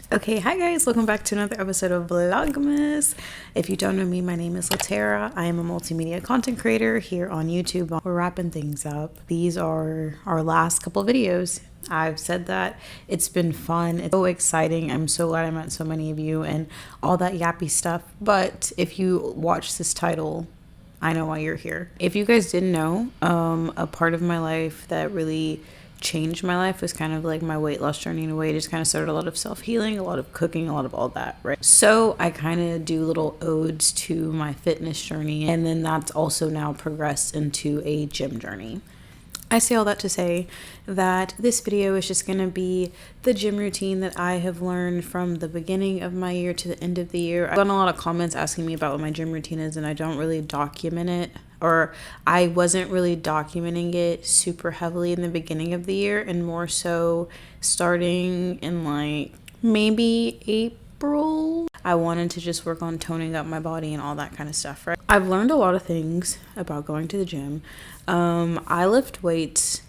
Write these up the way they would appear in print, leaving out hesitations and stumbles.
Okay, hi guys, welcome back to another episode of Vlogmas. If you don't know me, my name is Laterra. I am a multimedia content creator here on YouTube. We're wrapping things up. These are our last couple videos. I've said that it's been fun. It's so exciting. I'm so glad I met so many of you and all that yappy stuff. But if you watch this title, I know why you're here. If you guys didn't know, a part of my life that really changed my life was kind of like my weight loss journey in a way. Just kind of started a lot of self-healing, a lot of cooking, a lot of all that, right? So I kind of do little odes to my fitness journey, and then that's also now progressed into a gym journey. I say all that to say that this video is just going to be the gym routine that I have learned from the beginning of my year to the end of the year. I've gotten a lot of comments asking me about what my gym routine is, and I don't really document it, or I wasn't really documenting it super heavily in the beginning of the year, and more so starting in like maybe April. I wanted to just work on toning up my body and all that kind of stuff, right? I've learned a lot of things about going to the gym. I lift weights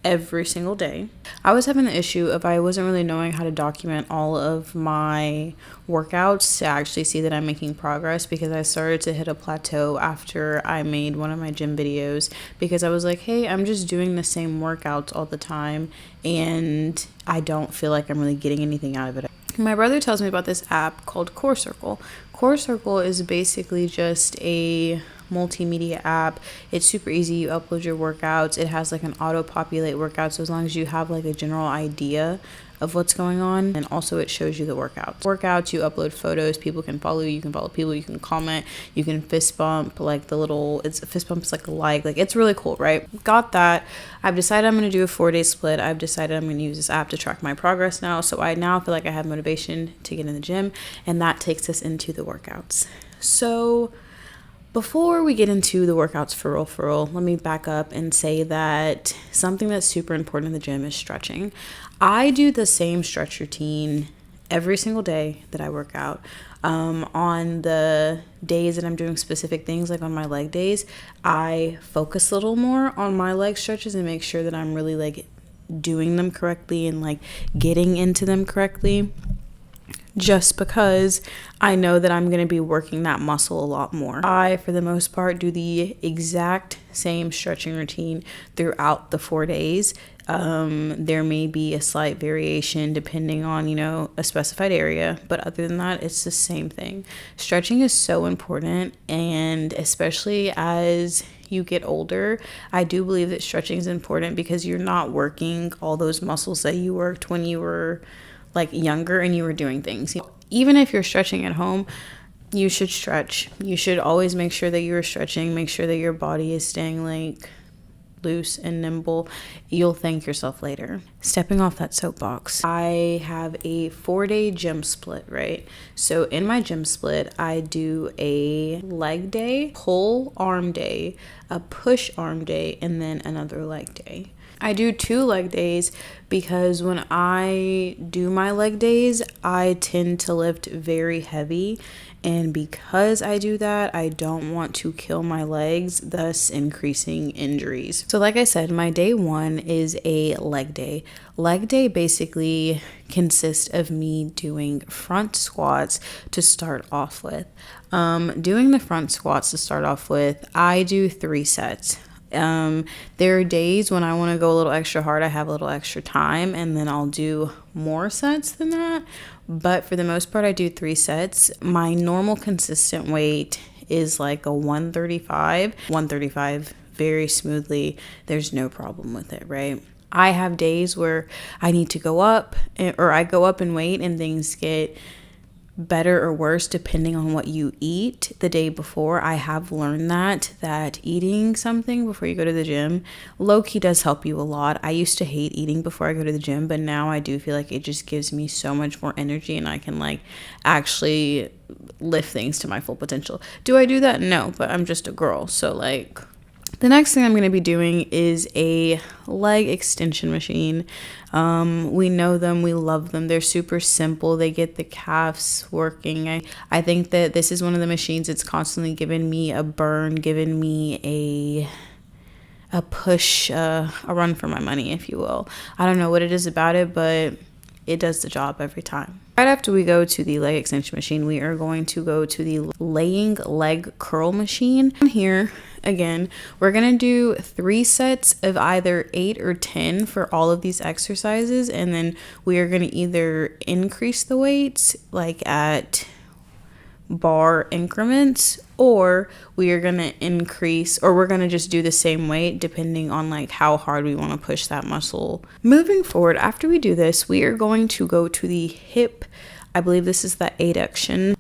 every single day. I was having the issue of I wasn't really knowing how to document all of my workouts to actually see that I'm making progress, because I started to hit a plateau after I made one of my gym videos, because I was like, hey, I'm just doing the same workouts all the time and I don't feel like I'm really getting anything out of it. My brother tells me about this app called Core Circle. Core Circle is basically just a multimedia app. It's super easy. You upload your workouts. It has like an auto populate workout, so as long as you have like a general idea of what's going on, and also it shows you the workouts. You upload photos, people can follow you can follow people, you can comment, you can fist bump, like the little, it's a fist bump, it's like a like it's really cool, right? Got that. I've decided I'm going to do a 4-day split. I've decided I'm going to use this app to track my progress now, so I now feel like I have motivation to get in the gym, and that takes us into the workouts. So before we get into the workouts for real, let me back up and say that something that's super important in the gym is stretching. I do the same stretch routine every single day that I work out. On the days that I'm doing specific things, like on my leg days, I focus a little more on my leg stretches and make sure that I'm really like doing them correctly and like getting into them correctly, just because I know that I'm going to be working that muscle a lot more. I, for the most part, do the exact same stretching routine throughout the 4 days. There may be a slight variation depending on, a specified area, but other than that, it's the same thing. Stretching is so important, and especially as you get older, I do believe that stretching is important, because you're not working all those muscles that you worked when you were like younger and you were doing things. Even if you're stretching at home, you should stretch. You should always make sure that you're stretching, make sure that your body is staying like loose and nimble. You'll thank yourself later. Stepping off that soapbox, I have a 4-day gym split, right? So in my gym split, I do a leg day, pull arm day, a push arm day, and then another leg day. I do 2 leg days because when I do my leg days, I tend to lift very heavy. And because I do that, I don't want to kill my legs, thus increasing injuries. So like I said, my day 1 is a leg day. Leg day basically consists of me doing front squats to start off with. Doing the front squats to start off with, I do 3 sets. There are days when I want to go a little extra hard, I have a little extra time, and then I'll do more sets than that. But for the most part, I do 3 sets. My normal consistent weight is like a 135 very smoothly. There's no problem with it, right? I have days where I need to go up, or I go up in weight and things get better or worse depending on what you eat the day before. I have learned that eating something before you go to the gym low-key does help you a lot. I used to hate eating before I go to the gym, but now I do feel like it just gives me so much more energy, and I can like actually lift things to my full potential. Do I do that? No, but I'm just a girl, so like the next thing I'm going to be doing is a leg extension machine. We know them, we love them. They're super simple. They get the calves working. I think that this is one of the machines that's constantly given me a burn, given me a push, a run for my money, if you will. I don't know what it is about it, but it does the job every time. Right after we go to the leg extension machine, we are going to go to the laying leg curl machine. Here, again, we're going to do 3 sets of either 8 or 10 for all of these exercises. And then we are going to either increase the weights like at bar increments, or we are going to increase, or we're going to just do the same weight depending on like how hard we want to push that muscle. Moving forward, after we do this, we are going to go to the hip. I believe this is the adduction.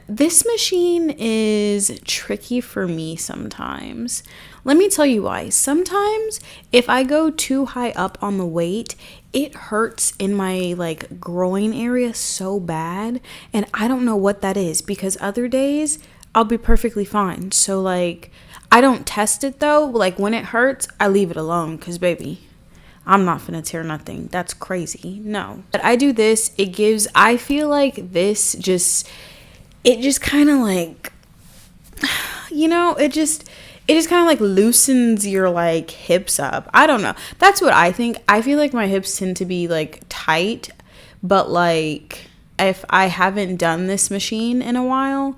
This machine is tricky for me sometimes. Let me tell you why. Sometimes if I go too high up on the weight, it hurts in my like groin area so bad, and I don't know what that is, because other days I'll be perfectly fine. So like I don't test it though. Like when it hurts, I leave it alone, because baby, I'm not finna tear nothing. That's crazy. No. But I do this. I feel like this it just kind of like, it just kind of like loosens your like hips up. I don't know. That's what I think. I feel like my hips tend to be like tight, but like if I haven't done this machine in a while,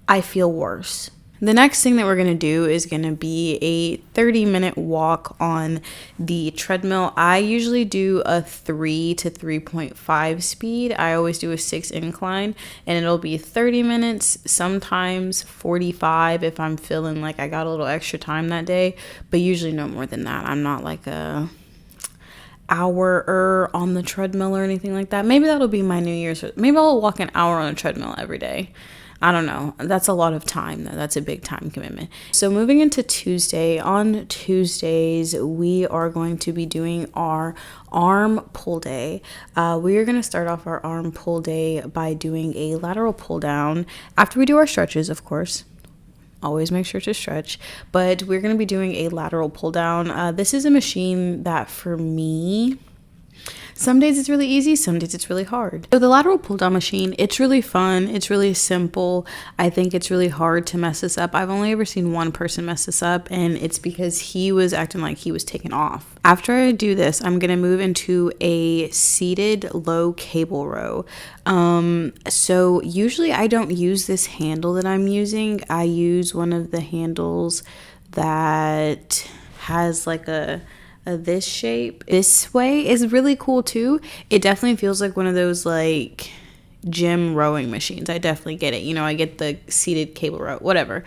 I feel worse. The next thing that we're going to do is going to be a 30-minute walk on the treadmill. I usually do a 3 to 3.5 speed. I always do a 6 incline, and it'll be 30 minutes, sometimes 45 if I'm feeling like I got a little extra time that day, but usually no more than that. I'm not like a hour on the treadmill or anything like that. Maybe that'll be my New Year's. Maybe I'll walk an hour on a treadmill every day. I don't know. That's a lot of time though. That's a big time commitment. So moving into Tuesday, on Tuesdays, we are going to be doing our arm pull day. We are going to start off our arm pull day by doing a lateral pull down. After we do our stretches, of course. Always make sure to stretch, but we're going to be doing a lateral pull down. This is a machine that for me, some days it's really easy, some days it's really hard. So the lateral pull down machine, it's really fun. It's really simple. I think it's really hard to mess this up. I've only ever seen one person mess this up, and it's because he was acting like he was taken off. After I do this, I'm going to move into a seated low cable row. So usually I don't use this handle that I'm using. I use one of the handles that has like this shape. This way is really cool too. It definitely feels like one of those like gym rowing machines. I definitely get it. I get the seated cable row, whatever.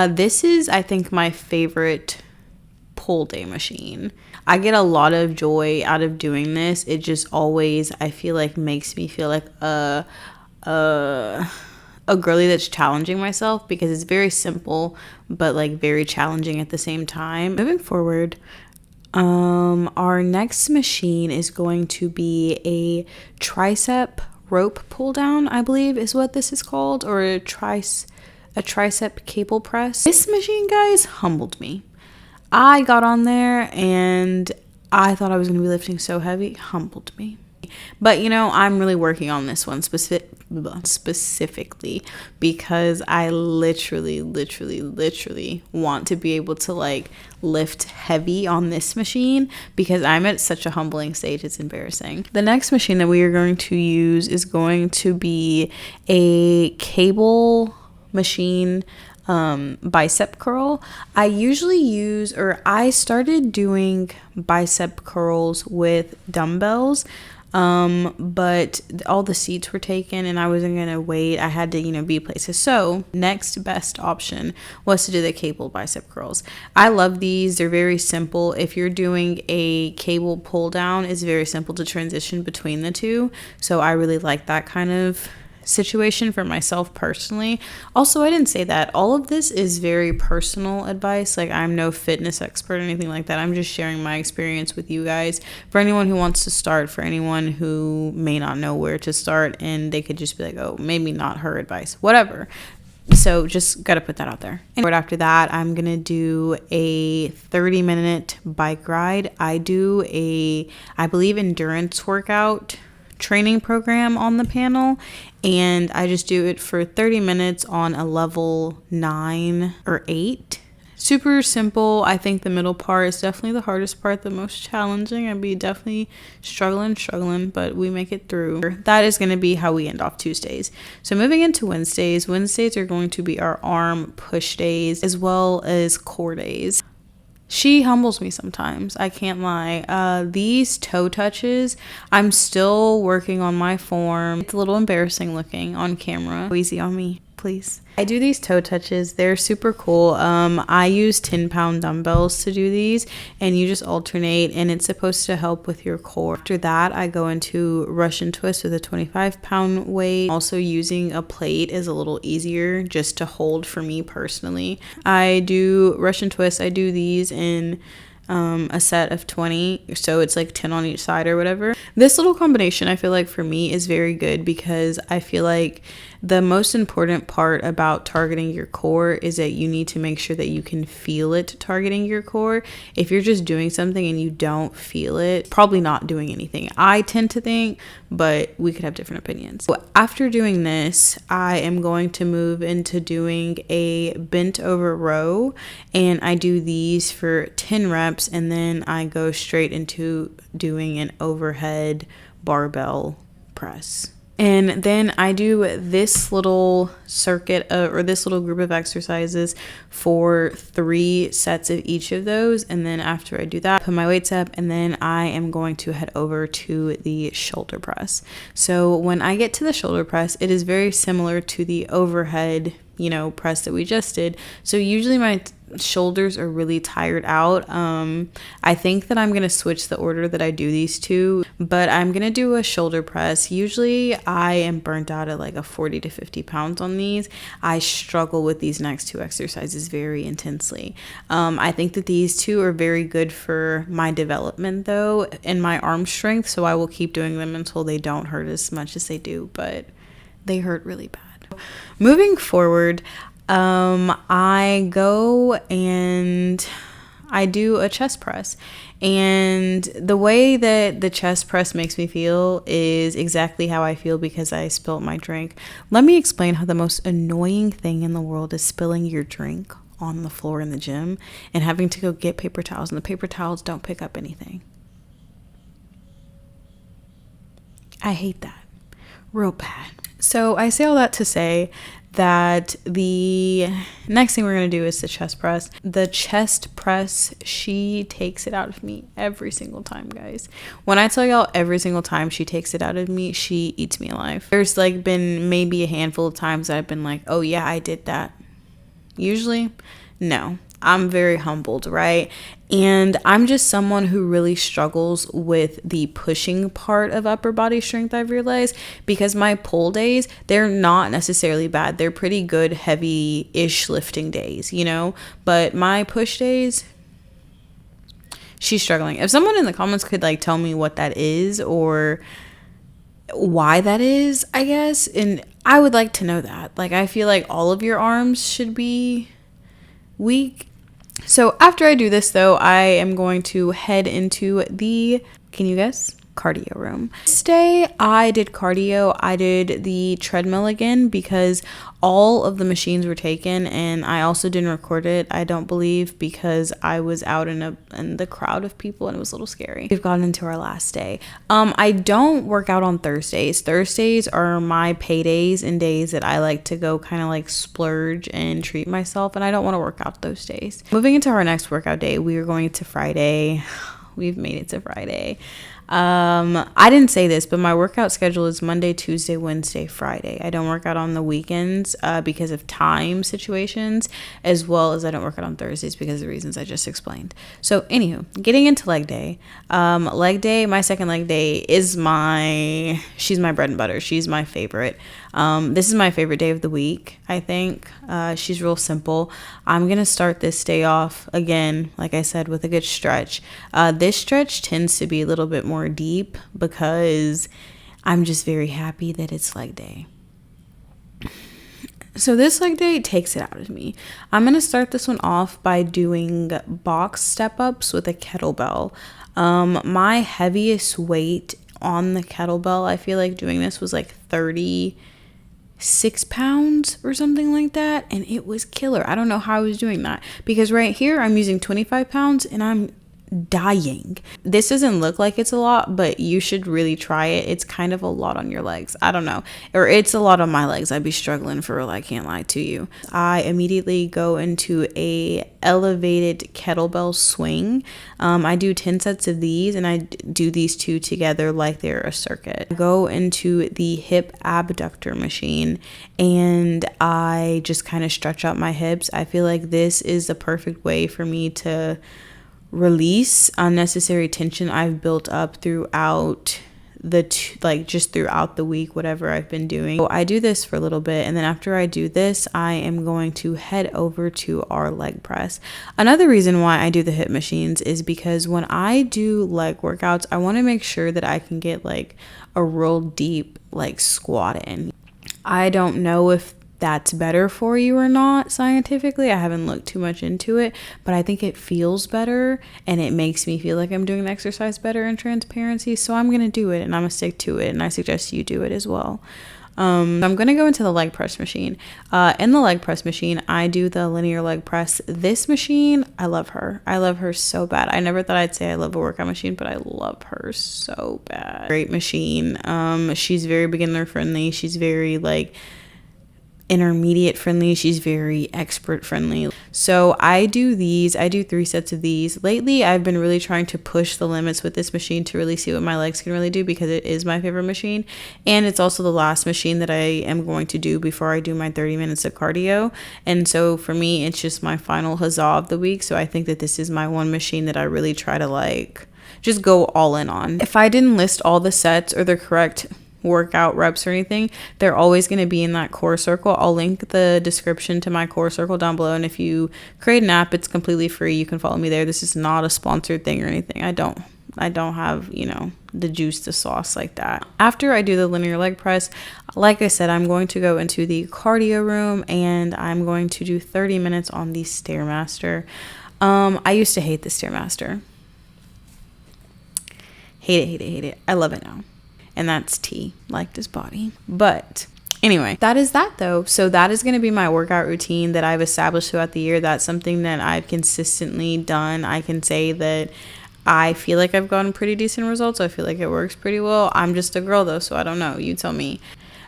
This is, I think, my favorite pull day machine. I get a lot of joy out of doing this. It just always, I feel like, makes me feel like a girly that's challenging myself, because it's very simple but like very challenging at the same time. Moving forward, our next machine is going to be a tricep rope pull down, I believe is what this is called, or a tricep cable press. This machine, guys, humbled me. I got on there and I thought I was going to be lifting so heavy. Humbled me. But I'm really working on this one specifically because I literally want to be able to like lift heavy on this machine, because I'm at such a humbling stage. It's embarrassing. The next machine that we are going to use is going to be a cable machine bicep curl. I started doing bicep curls with dumbbells, but all the seats were taken and I wasn't gonna wait. I had to be places. So next best option was to do the cable bicep curls. I love these. They're very simple. If you're doing a cable pull down, it's very simple to transition between the two, so I really like that kind of situation for myself personally. Also, I didn't say that. All of this is very personal advice. Like, I'm no fitness expert or anything like that. I'm just sharing my experience with you guys. For anyone who wants to start, for anyone who may not know where to start, and they could just be like, oh, maybe not her advice, whatever. So just got to put that out there. And right after that, I'm going to do a 30-minute bike ride. I do I believe, endurance workout training program on the panel, and I just do it for 30 minutes on a level 9 or 8. Super simple. I think the middle part is definitely the hardest part, the most challenging. I'd be definitely struggling, but we make it through. That is going to be how we end off Tuesdays. So moving into Wednesdays are going to be our arm push days as well as core days. She humbles me sometimes, I can't lie. These toe touches, I'm still working on my form. It's a little embarrassing looking on camera. Easy on me, please. I do these toe touches. They're super cool. I use 10-pound dumbbells to do these, and you just alternate, and it's supposed to help with your core. After that, I go into Russian twist with a 25-pound weight. Also, using a plate is a little easier just to hold for me personally. I do Russian twist. I do these in a set of 20, so it's like 10 on each side or whatever. This little combination, I feel like for me is very good because I feel like the most important part about targeting your core is that you need to make sure that you can feel it targeting your core. If you're just doing something and you don't feel it, probably not doing anything, I tend to think, but we could have different opinions. So after doing this, I am going to move into doing a bent over row, and I do these for 10 reps, and then I go straight into doing an overhead barbell press. And then I do this little circuit or this little group of exercises for 3 sets of each of those. And then after I do that, put my weights up, and then I am going to head over to the shoulder press. So when I get to the shoulder press, it is very similar to the overhead, press that we just did. So usually my shoulders are really tired out. I think that I'm going to switch the order that I do these two, but I'm going to do a shoulder press. Usually I am burnt out at like a 40 to 50 pounds on these. I struggle with these next 2 exercises very intensely. I think that these 2 are very good for my development though, and my arm strength. So I will keep doing them until they don't hurt as much as they do, but they hurt really bad. Moving forward, I go and I do a chest press, and the way that the chest press makes me feel is exactly how I feel because I spilled my drink. Let me explain how the most annoying thing in the world is spilling your drink on the floor in the gym and having to go get paper towels, and the paper towels don't pick up anything. I hate that real bad. So I say all that to say that the next thing we're going to do is the chest press. The chest press, she takes it out of me every single time, guys. When I tell y'all every single time she takes it out of me, she eats me alive. There's like been maybe a handful of times that I've been like, oh yeah, I did that. Usually, no. I'm very humbled, right? And I'm just someone who really struggles with the pushing part of upper body strength, I've realized, because my pull days, they're not necessarily bad. They're pretty good, heavy-ish lifting days, But my push days, she's struggling. If someone in the comments could tell me what that is or why that is, I guess, and I would like to know that. I feel like all of your arms should be weak. So after I do this though, I am going to head into the, can you guess? Cardio room. This day I did cardio. I did the treadmill again because all of the machines were taken, and I also didn't record it, I don't believe, because I was out in the crowd of people and it was a little scary. We've gotten into our last day. I don't work out on Thursdays. Thursdays are my paydays and days that I like to go kind of splurge and treat myself, and I don't want to work out those days. Moving into our next workout day, we are going to Friday. We've made it to Friday. I didn't say this, but my workout schedule is Monday, Tuesday, Wednesday, Friday. I don't work out on the weekends because of time situations, as well as I don't work out on Thursdays because of the reasons I just explained. So anywho, getting into leg day. My second leg day is she's my bread and butter. She's my favorite. This is my favorite day of the week, I think. She's real simple. I'm going to start this day off again, like I said, with a good stretch. This stretch tends to be a little bit more deep because I'm just very happy that it's leg day. So this leg day takes it out of me. I'm going to start this one off by doing box step-ups with a kettlebell. My heaviest weight on the kettlebell, I feel like doing this was 30 6 pounds or something like that, and it was killer. I don't know how I was doing that, because right here I'm using 25 pounds and I'm dying. This doesn't look like it's a lot, but you should really try it. It's kind of a lot on your legs. I don't know, or it's a lot on my legs. I'd be struggling for real, I can't lie to you. I immediately go into a elevated kettlebell swing. I do 10 sets of these, and I do these two together like they're a circuit. I go into the hip abductor machine, and I just kind of stretch out my hips. I feel like this is the perfect way for me to release unnecessary tension I've built up throughout just throughout the week, whatever I've been doing. So I do this for a little bit, and then after I do this, I am going to head over to our leg press. Another reason why I do the hip machines is because when I do leg workouts, I want to make sure that I can get like a real deep like squat in. I don't know if that's better for you or not scientifically. I haven't looked too much into it, but I think it feels better and it makes me feel like I'm doing the exercise better in transparency. So I'm gonna do it, and I'm gonna stick to it, and I suggest you do it as well. I'm gonna go into the leg press machine. In the leg press machine, I do the linear leg press. This machine, I love her. I love her so bad. I never thought I'd say I love a workout machine, but I love her so bad. Great machine. She's very beginner friendly. She's very like intermediate friendly. She's very expert friendly. So I do 3 sets of these. Lately I've been really trying to push the limits with this machine to really see what my legs can really do, because it is my favorite machine, and it's also the last machine that I am going to do before I do my 30 minutes of cardio. And so for me, it's just my final huzzah of the week. So I think that this is my one machine that I really try to like just go all in on. If I didn't list all the sets or the correct workout reps or anything, they're always going to be in that core circle. I'll link the description to my core circle down below, and if you create an app, it's completely free. You can follow me there. This is not a sponsored thing or anything. I don't have, the juice to sauce like that. After I do the linear leg press, like I said, I'm going to go into the cardio room, and I'm going to do 30 minutes on the Stairmaster. I used to hate the Stairmaster. Hate it. I love it now. And that's T, like this body. But anyway, that is that though. So that is going to be my workout routine that I've established throughout the year. That's something that I've consistently done. I can say that I feel like I've gotten pretty decent results. I feel like it works pretty well. I'm just a girl though, so I don't know. You tell me.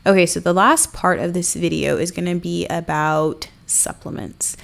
Okay, so the last part of this video is going to be about supplements.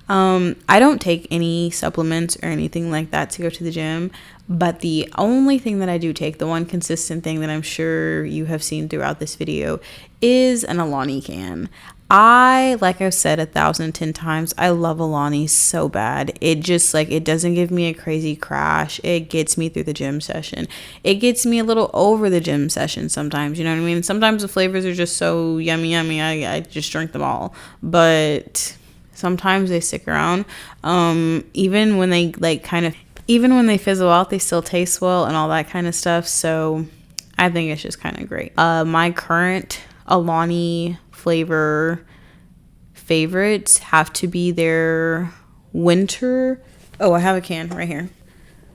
I don't take any supplements or anything like that to go to the gym, but the only thing that I do take, the one consistent thing that I'm sure you have seen throughout this video, is an Alani can. Like I've said 1,010 times, I love Alani so bad. It just it doesn't give me a crazy crash. It gets me through the gym session. It gets me a little over the gym session sometimes, you know what I mean? Sometimes the flavors are just so yummy. I just drink them all, but sometimes they stick around. Even when they even when they fizzle out, they still taste well and all that kind of stuff. So I think it's just kind of great. My current Alani flavor favorites have to be their winter. Oh, I have a can right here.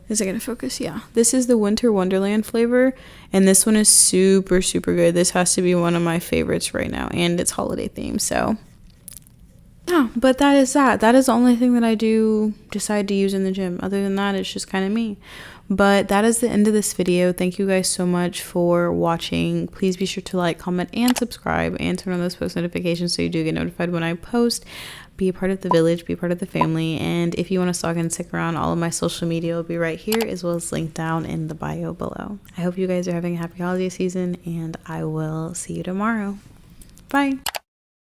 Is it gonna focus? Yeah. This is the Winter Wonderland flavor, and this one is super, super good. This has to be one of my favorites right now, and it's holiday themed, so yeah. But that is the only thing that I do decide to use in the gym. Other than that, it's just kind of me. But that is the end of this video. Thank you guys so much for watching. Please be sure to like, comment, and subscribe, and turn on those post notifications so you do get notified when I post. Be a part of the village, be a part of the family, and if you want to stalk and stick around, all of my social media will be right here, as well as linked down in the bio below. I hope you guys are having a happy holiday season, and I will see you tomorrow. Bye.